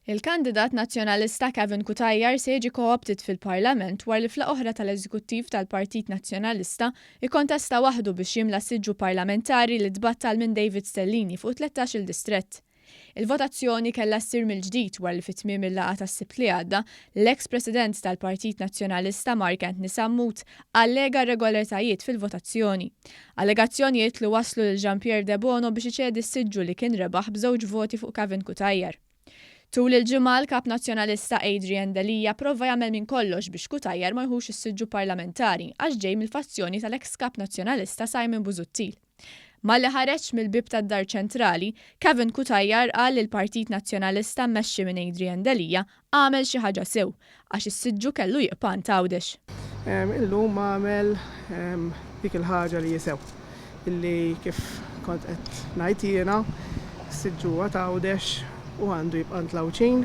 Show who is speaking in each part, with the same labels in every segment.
Speaker 1: Il-kandidat nazzjonalista Kevin Cutajjar se jiġi co-opted fil-Parlament wara li fl oħra tal-Eżekuttiv tal-Partit Nazzjonalista ikkontesta waħdu biex jimla siġġu parlamentari li tbattal minn David Stellini fuq 13 distrett. Il-votazzjoni kellha ssir mill-ġdid wara li fit-tmiem il-laqgħa tas-Sibt li għadda l-eks-President tal-Partit Nazzjonalista Mark Antony Sammut allega regolaritajiet fil-votazzjoni. Allegazzjonijiet li waslu lil Jean-Pierre Debono biex iċedi s-siġġu li kien rebaħ b'żewġ voti fuq Kevin Cutajjar. Tul il-ġimgħa l-kap nazzjonalista Adrian Delija prova jagħmel minn kollox biex Cutajjar ma jħux is-siġġu parlamentari għax ġej mill-fazzjoni tal-eks kap nazzjonalista Simon Busuttil. Malli ħareġ mill-bib tad-Dar Ċentrali, Kevin Cutajjar qal li l-Partit Nazzjonalista mmexxi minn Adrian Delija għamel xi ħaġa sew għax is-siġġu kellu jibqa' ntgħawdex.
Speaker 2: Illum għamel dik il-ħaġa li jisew illi kif kont qed ngħid jiena s-siġġu għatgħawdex u għandu jibqa' ntlawċin.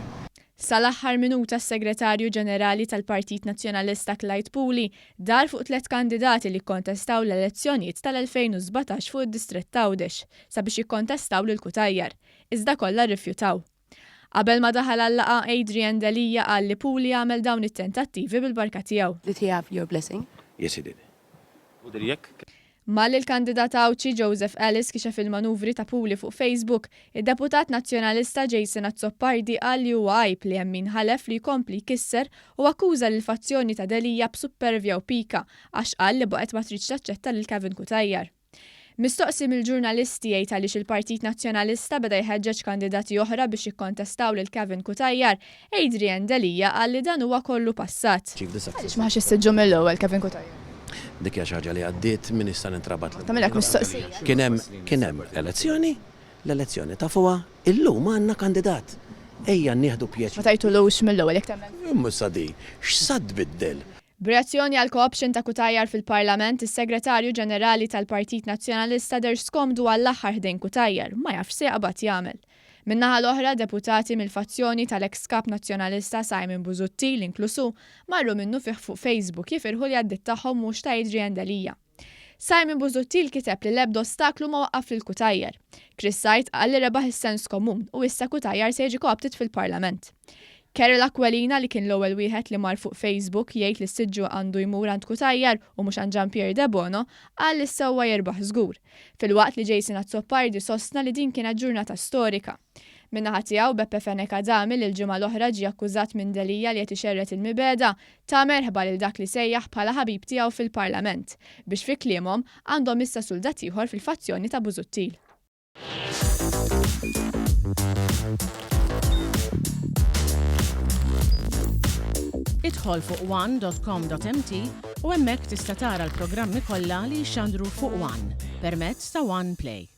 Speaker 1: Sal-aħħar minuta s-Segretarju Ġenerali tal-Partit Nazzjonalista Clyde Pooley dar fuq 3 kandidati li kkontestaw l-elezzjonijiet tal-2017 fuq id-Distrett Għawdex sabiex jikkontestaw lil Cutajjar, iżda kollha rrifjutaw. Qabel ma daħal għall-laqgħa Adrian Delija qal li Pooley għamel dawn it-tentattivi bil-barka tiegħu.
Speaker 3: Did he have your blessing?
Speaker 4: Yes, he did. U dirjek?
Speaker 1: Malli l-kandidat Awċi Joseph Ellis kixef il-manuvri ta' Pooley fuq Facebook, id-deputat nazzjonalista Jason Azzopardi qal li huwa għajb li hemm min ħalef li jkompli jkisser u akkuża l-fazzjoni ta' Delija b'suppervja u pika għax qal li baqgħet ma tridx taċċetta lil Kevin Cutajjar. Mistoqsi mill-ġurnalisti jgħid għaliex il-Partit Nazzjonalista beda jħeġġeġ kandidati oħra biex jikkontestaw lil Kevin Cutajjar, Adrian Delija qal li dan huwa kollu passat.
Speaker 3: Għaliex ma ħax isseġġu mill-ewwel Kevin Cutajjar?
Speaker 4: Dik hija xi ħaġa li għaddiet min issa nintrabat.
Speaker 3: Tagħmilek mistoqsija.
Speaker 4: Kien hemm elezzjoni, l-elezzjoni ta' fuqha illum għandna kandidat. Ejja nieħdu pjaċir.
Speaker 3: Ma tajtulux mill-ewwel jekk tagħmel.
Speaker 4: Imma sadi, x'sad tbiddel?
Speaker 1: B'reazzjoni għal co-option ta' Cutajjar fil-Parlament, is-Segretarju Ġenerali tal-Partit Nazzjonalista der skomdu għall-aħħar ħdejn Cutajjar, ma jafx se jaqbad jagħmel. Min-naħa l-oħra deputati mill-fazzjoni tal-eks kap nazzjonalista Simon Busuttil inklusu marru minnu fih fuq Facebook jifirħu li għaddit tagħhom mhux ta' Adrian Delija. Simon Busuttil kiteb li l-ebda ostaklu ma waqqaf lil Cutajjar. Chris Sajt qal li rebaħ is-sens komun u issa Cutajjar se jiġi co-opted fil-Parlament. Carol Aquilina li kien l-ewwel wieħed li mar fuq Facebook jgħid li s-siġġu għandu jmur għand Cutajjar u mhux għand Jean-Pierre Debono qal li sewwa jerbaħ żgur. Filwaqt li Jason Azzopardi sostna li din kienet ġurnata storika. Min-naħa tiegħu Beppe Feneka-Dami li l-ġimgħa l-oħra ġie akkużat minn Delija li qed ixerret il-mibeda ta' merħba lil dak li sejjaħ bħala ħabib tiegħu fil-Parlament biex fi kliemhom għandhom issa suldat ieħor fil-fazzjoni ta' Busuttil.
Speaker 5: Idħol fuq one.com.mt u hemmhekk tista' tara l-programmi kollha li jxandru fuq One permezz ta' One Play.